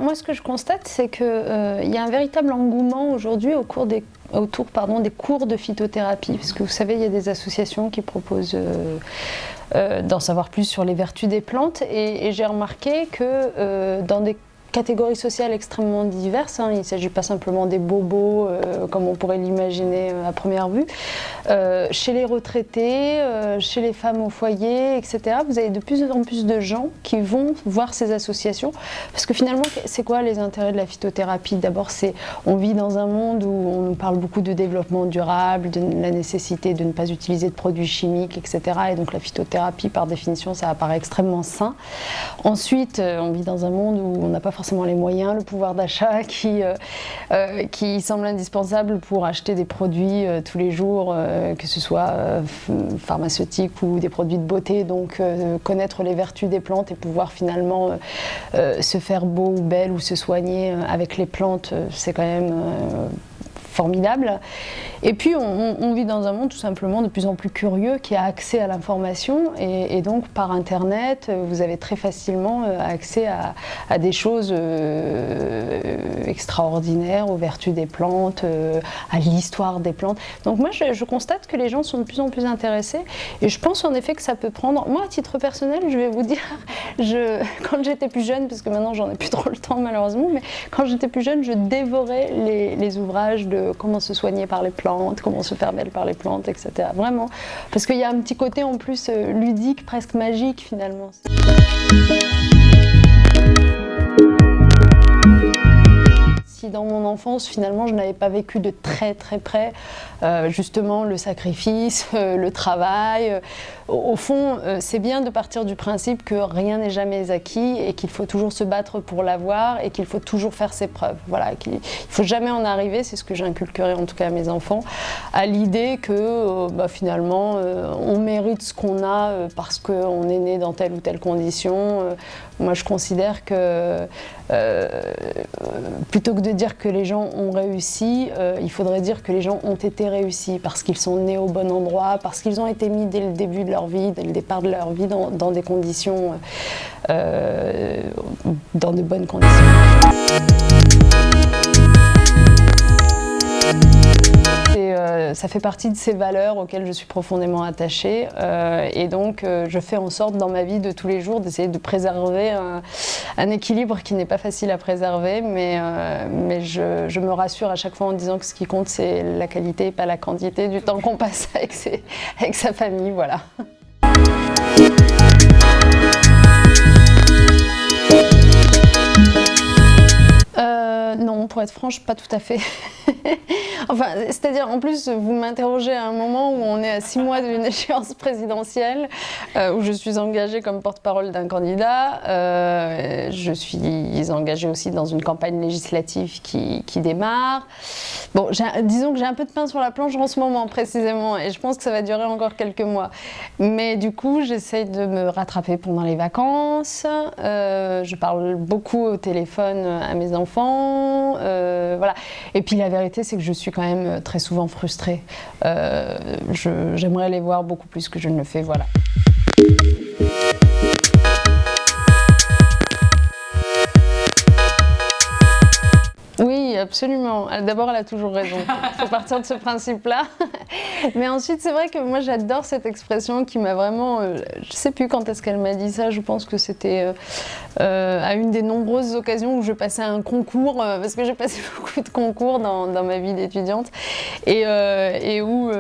moi, ce que je constate, c'est qu'il y a un véritable engouement aujourd'hui autour des cours de phytothérapie. Parce que vous savez, il y a des associations qui proposent d'en savoir plus sur les vertus des plantes. Et j'ai remarqué que dans des catégories sociales extrêmement diverses, il ne s'agit pas simplement des bobos comme on pourrait l'imaginer à première vue, chez les retraités, chez les femmes au foyer, etc. Vous avez de plus en plus de gens qui vont voir ces associations, parce que finalement, c'est quoi les intérêts de la phytothérapie? D'abord, on vit dans un monde où on nous parle beaucoup de développement durable, de la nécessité de ne pas utiliser de produits chimiques, etc. Et donc la phytothérapie, par définition, ça apparaît extrêmement sain. Ensuite, on vit dans un monde où on n'a pas forcément les moyens, le pouvoir d'achat qui semble indispensable pour acheter des produits tous les jours, que ce soit pharmaceutiques ou des produits de beauté. Donc connaître les vertus des plantes et pouvoir finalement se faire beau ou belle ou se soigner avec les plantes, c'est quand même formidable. Et puis on vit dans un monde tout simplement de plus en plus curieux qui a accès à l'information et donc par internet vous avez très facilement accès à des choses extraordinaires, aux vertus des plantes, à l'histoire des plantes. Donc moi je constate que les gens sont de plus en plus intéressés et je pense en effet que ça peut prendre, moi à titre personnel je vais vous dire, quand j'étais plus jeune, parce que maintenant j'en ai plus trop le temps malheureusement, mais quand j'étais plus jeune je dévorais les ouvrages de comment se soigner par les plantes, comment se faire belle par les plantes, etc. Vraiment, parce qu'il y a un petit côté en plus ludique, presque magique finalement. Si dans mon enfance, finalement, je n'avais pas vécu de très très près justement le sacrifice, le travail, au fond, c'est bien de partir du principe que rien n'est jamais acquis et qu'il faut toujours se battre pour l'avoir et qu'il faut toujours faire ses preuves. Voilà, qu'il ne faut jamais en arriver, c'est ce que j'inculquerai en tout cas à mes enfants, à l'idée que finalement on mérite ce qu'on a parce qu'on est né dans telle ou telle condition. Moi je considère que plutôt que de dire que les gens ont réussi, il faudrait dire que les gens ont été réussis parce qu'ils sont nés au bon endroit, parce qu'ils ont été mis dès le début de leur vie, dès le départ de leur vie dans des conditions, dans de bonnes conditions. Ça fait partie de ces valeurs auxquelles je suis profondément attachée et donc je fais en sorte dans ma vie de tous les jours d'essayer de préserver un équilibre qui n'est pas facile à préserver, mais je me rassure à chaque fois en disant que ce qui compte c'est la qualité et pas la quantité du temps qu'on passe avec sa famille, voilà. Non, pour être franche, pas tout à fait. Enfin, c'est-à-dire, en plus, vous m'interrogez à un moment où on est à 6 mois d'une échéance présidentielle, où je suis engagée comme porte-parole d'un candidat. Je suis engagée aussi dans une campagne législative qui démarre. Bon, disons que j'ai un peu de pain sur la planche en ce moment, précisément, et je pense que ça va durer encore quelques mois. Mais du coup, j'essaye de me rattraper pendant les vacances. Je parle beaucoup au téléphone à mes enfants. Voilà. Et puis la vérité, c'est que je suis quand même très souvent frustrée. J'aimerais les voir beaucoup plus que je ne le fais, voilà. Oui, absolument. D'abord, elle a toujours raison. Il faut partir de ce principe-là. Mais ensuite, c'est vrai que moi, j'adore cette expression qui m'a vraiment... je ne sais plus quand est-ce qu'elle m'a dit ça. Je pense que c'était à une des nombreuses occasions où je passais un concours, parce que j'ai passé beaucoup de concours dans ma vie d'étudiante, et où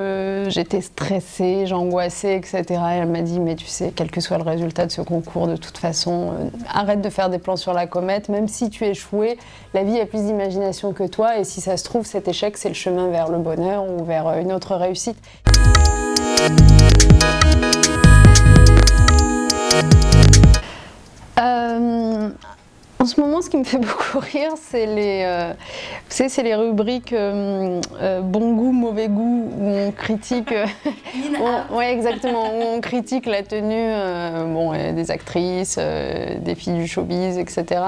j'étais stressée, j'angoissais, etc. Et elle m'a dit, mais tu sais, quel que soit le résultat de ce concours, de toute façon, arrête de faire des plans sur la comète. Même si tu es échoué, la vie a plus d'imagination que toi, et si ça se trouve, cet échec, c'est le chemin vers le bonheur ou vers une autre réussite. En ce moment, ce qui me fait beaucoup rire, c'est les rubriques bon goût, mauvais goût, où on critique, ouais, exactement, où on critique la tenue des actrices, des filles du showbiz, etc.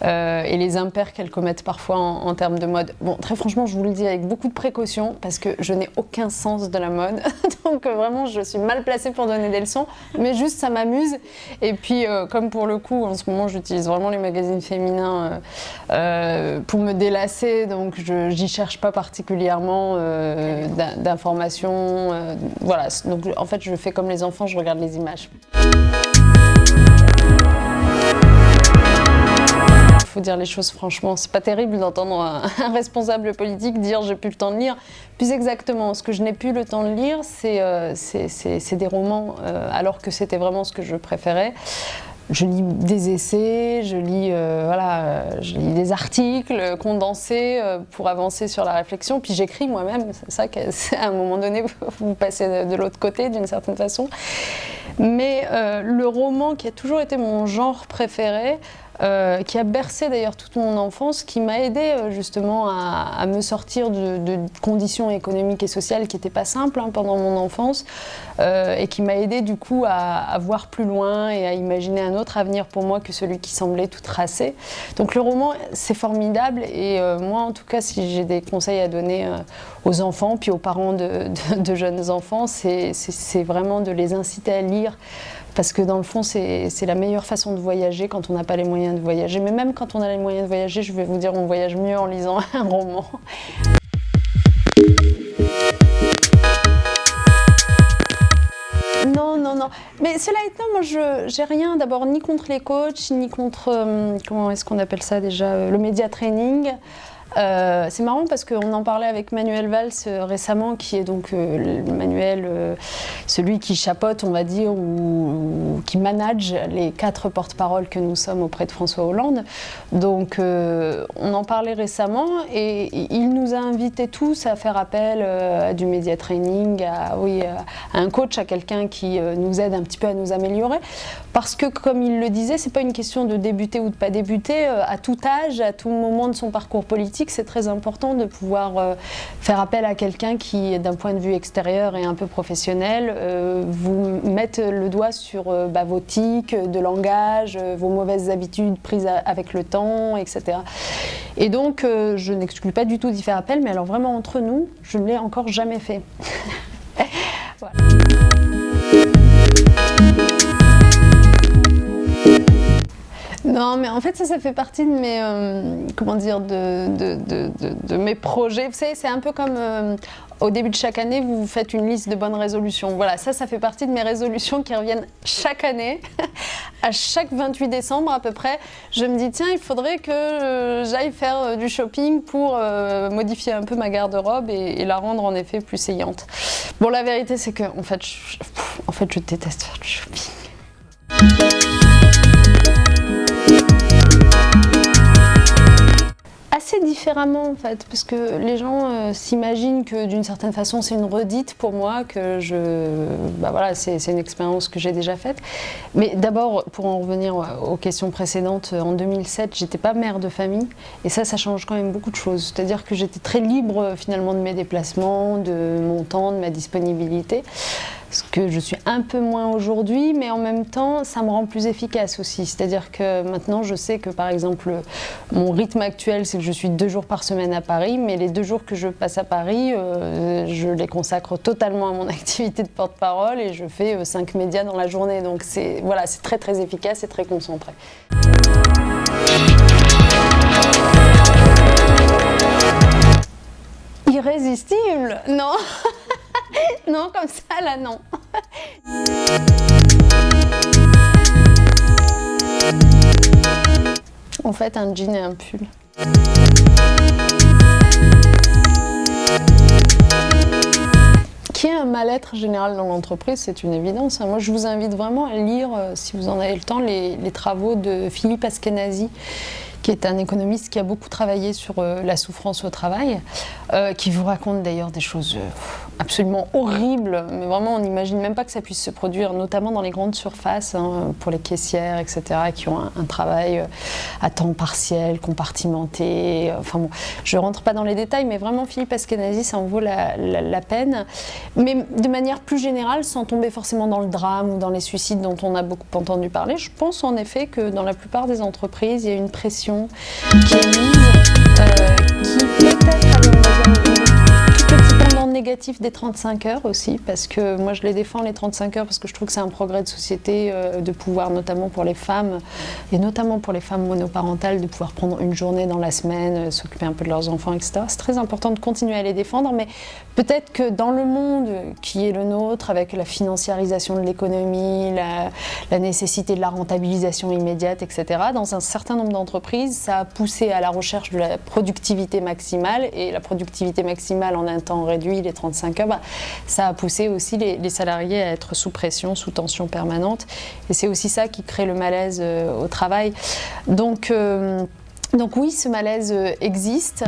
Et les impairs qu'elles commettent parfois en termes de mode. Bon, très franchement, je vous le dis avec beaucoup de précaution, parce que je n'ai aucun sens de la mode, donc vraiment, je suis mal placée pour donner des leçons, mais juste ça m'amuse. Et puis, comme pour le coup, en ce moment, j'utilise vraiment les magazines magazine féminin pour me délasser, donc j'y cherche pas particulièrement d'informations. Voilà, donc en fait je fais comme les enfants, je regarde les images. Il faut dire les choses franchement, c'est pas terrible d'entendre un responsable politique dire j'ai plus le temps de lire. Plus exactement, ce que je n'ai plus le temps de lire, c'est des romans, alors que c'était vraiment ce que je préférais. Je lis des essais, je lis des articles condensés pour avancer sur la réflexion, puis j'écris moi-même, c'est ça qu'à un moment donné vous passez de l'autre côté d'une certaine façon. Mais le roman qui a toujours été mon genre préféré, qui a bercé d'ailleurs toute mon enfance, qui m'a aidé justement à me sortir de conditions économiques et sociales qui n'étaient pas simples pendant mon enfance, et qui m'a aidé du coup à voir plus loin et à imaginer un autre avenir pour moi que celui qui semblait tout tracé. Donc le roman, c'est formidable, et moi en tout cas, si j'ai des conseils à donner aux enfants, puis aux parents de jeunes enfants, c'est vraiment de les inciter à lire. Parce que dans le fond, c'est la meilleure façon de voyager quand on n'a pas les moyens de voyager. Mais même quand on a les moyens de voyager, je vais vous dire, on voyage mieux en lisant un roman. Non. Mais cela étant, moi, j'ai rien d'abord ni contre les coachs, ni contre, comment est-ce qu'on appelle ça déjà, le média training. C'est marrant parce qu'on en parlait avec Manuel Valls récemment, qui est donc Manuel, celui qui chapeaute, on va dire, ou qui manage les 4 porte-paroles que nous sommes auprès de François Hollande. Donc on en parlait récemment, et il nous a invités tous à faire appel à du média training, à un coach, à quelqu'un qui nous aide un petit peu à nous améliorer. Parce que, comme il le disait, c'est pas une question de débuter ou de pas débuter. À tout âge, à tout moment de son parcours politique, c'est très important de pouvoir faire appel à quelqu'un qui, d'un point de vue extérieur et un peu professionnel, vous mette le doigt sur vos tics de langage, vos mauvaises habitudes prises avec le temps, etc. Et donc, je n'exclus pas du tout d'y faire appel, mais alors vraiment entre nous, je ne l'ai encore jamais fait. Voilà. Non, mais en fait, ça fait partie de mes, de mes projets. Vous savez, c'est un peu comme au début de chaque année, vous faites une liste de bonnes résolutions. Voilà, ça fait partie de mes résolutions qui reviennent chaque année. À chaque 28 décembre à peu près, je me dis, tiens, il faudrait que j'aille faire du shopping pour modifier un peu ma garde-robe et la rendre en effet plus saillante. Bon, la vérité, c'est que en fait, je déteste faire du shopping. Assez différemment en fait, parce que les gens s'imaginent que d'une certaine façon c'est une redite pour moi, que c'est une expérience que j'ai déjà faite. Mais d'abord, pour en revenir aux questions précédentes, en 2007 j'étais pas mère de famille, et ça change quand même beaucoup de choses. C'est-à-dire que j'étais très libre finalement de mes déplacements, de mon temps, de ma disponibilité. Ce que je suis un peu moins aujourd'hui, mais en même temps, ça me rend plus efficace aussi. C'est-à-dire que maintenant, je sais que, par exemple, mon rythme actuel, c'est que je suis 2 jours par semaine à Paris, mais les 2 jours que je passe à Paris, je les consacre totalement à mon activité de porte-parole, et je fais 5 médias dans la journée. Donc c'est très très efficace et très concentré. Irrésistible? Non. Non, comme ça, là, non. En fait, un jean et un pull. Qu'il y ait un mal-être général dans l'entreprise, c'est une évidence. Moi, je vous invite vraiment à lire, si vous en avez le temps, les travaux de Philippe Askenazy, qui est un économiste qui a beaucoup travaillé sur la souffrance au travail, qui vous raconte d'ailleurs des choses absolument horribles, mais vraiment on n'imagine même pas que ça puisse se produire, notamment dans les grandes surfaces, pour les caissières, etc., qui ont un travail à temps partiel, compartimenté. Enfin bon, je ne rentre pas dans les détails, mais vraiment Philippe Askenazy, ça en vaut la peine. Mais de manière plus générale, sans tomber forcément dans le drame ou dans les suicides dont on a beaucoup entendu parler, je pense en effet que dans la plupart des entreprises, il y a une pression qui est mise, qui peut-être a un tout petit pendant négatif négatif des 35 heures aussi, parce que moi je les défends les 35 heures parce que je trouve que c'est un progrès de société de pouvoir, notamment pour les femmes, et notamment pour les femmes monoparentales, de pouvoir prendre une journée dans la semaine, s'occuper un peu de leurs enfants, etc. C'est très important de continuer à les défendre, mais peut-être que dans le monde qui est le nôtre, avec la financiarisation de l'économie, la nécessité de la rentabilisation immédiate, etc., dans un certain nombre d'entreprises, ça a poussé à la recherche de la productivité maximale, et la productivité maximale en un temps réduit, les 35 heures, ça a poussé aussi les salariés à être sous pression, sous tension permanente, et c'est aussi ça qui crée le malaise au travail. Donc oui, ce malaise existe.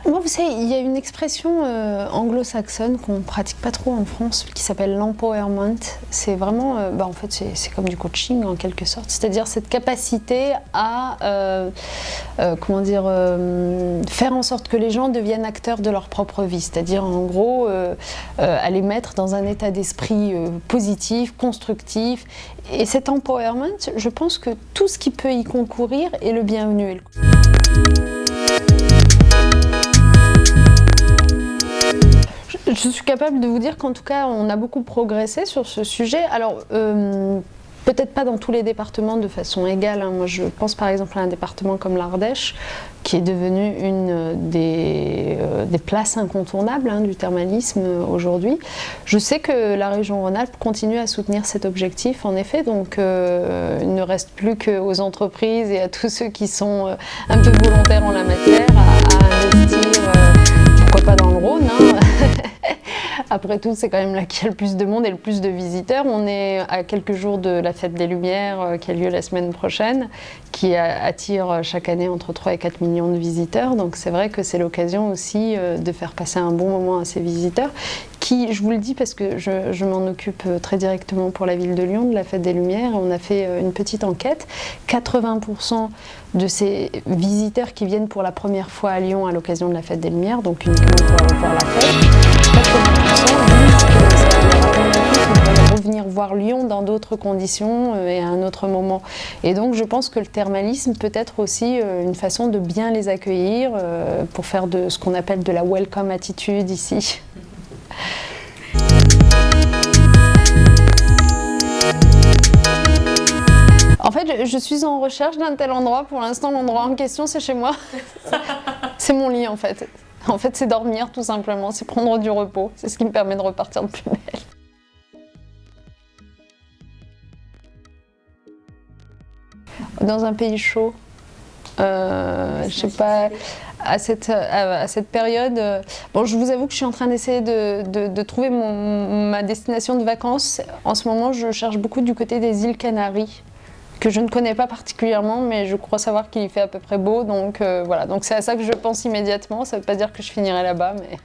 Moi, vous savez, il y a une expression anglo-saxonne qu'on ne pratique pas trop en France qui s'appelle l'empowerment. C'est vraiment, en fait, c'est comme du coaching en quelque sorte. C'est-à-dire cette capacité à, faire en sorte que les gens deviennent acteurs de leur propre vie. C'est-à-dire, en gros, à les mettre dans un état d'esprit positif, constructif. Et cet empowerment, je pense que tout ce qui peut y concourir est le bienvenu. Je suis capable de vous dire qu'en tout cas, on a beaucoup progressé sur ce sujet. Alors, peut-être pas dans tous les départements de façon égale. Hein. Moi, je pense par exemple à un département comme l'Ardèche, qui est devenu une des places incontournables du thermalisme aujourd'hui. Je sais que la région Rhône-Alpes continue à soutenir cet objectif, en effet. Donc, il ne reste plus qu'aux entreprises et à tous ceux qui sont un peu volontaires en la matière à investir, pourquoi pas dans le Rhône. Après tout, c'est quand même là qu'il y a le plus de monde et le plus de visiteurs. On est à quelques jours de la Fête des Lumières qui a lieu la semaine prochaine, qui attire chaque année entre 3 et 4 millions de visiteurs. Donc c'est vrai que c'est l'occasion aussi de faire passer un bon moment à ces visiteurs qui, je vous le dis parce que je m'en occupe très directement pour la ville de Lyon, de la Fête des Lumières. On a fait une petite enquête. 80% de ces visiteurs qui viennent pour la première fois à Lyon à l'occasion de la Fête des Lumières, donc uniquement pour voir la fête, 80% disent que ça leur a convaincu qu'ils veulent revenir voir Lyon dans d'autres conditions et à un autre moment. Et donc je pense que le thermalisme peut être aussi une façon de bien les accueillir pour faire de ce qu'on appelle de la welcome attitude ici. En fait, je suis en recherche d'un tel endroit. Pour l'instant, l'endroit en question, c'est chez moi. C'est mon lit, en fait. En fait, c'est dormir, tout simplement. C'est prendre du repos. C'est ce qui me permet de repartir de plus belle. Dans un pays chaud, je sais pas, à cette période, bon, je vous avoue que je suis en train d'essayer de trouver ma destination de vacances. En ce moment, je cherche beaucoup du côté des îles Canaries, que je ne connais pas particulièrement, mais je crois savoir qu'il y fait à peu près beau, donc voilà. Donc c'est à ça que je pense immédiatement. Ça ne veut pas dire que je finirai là-bas, mais...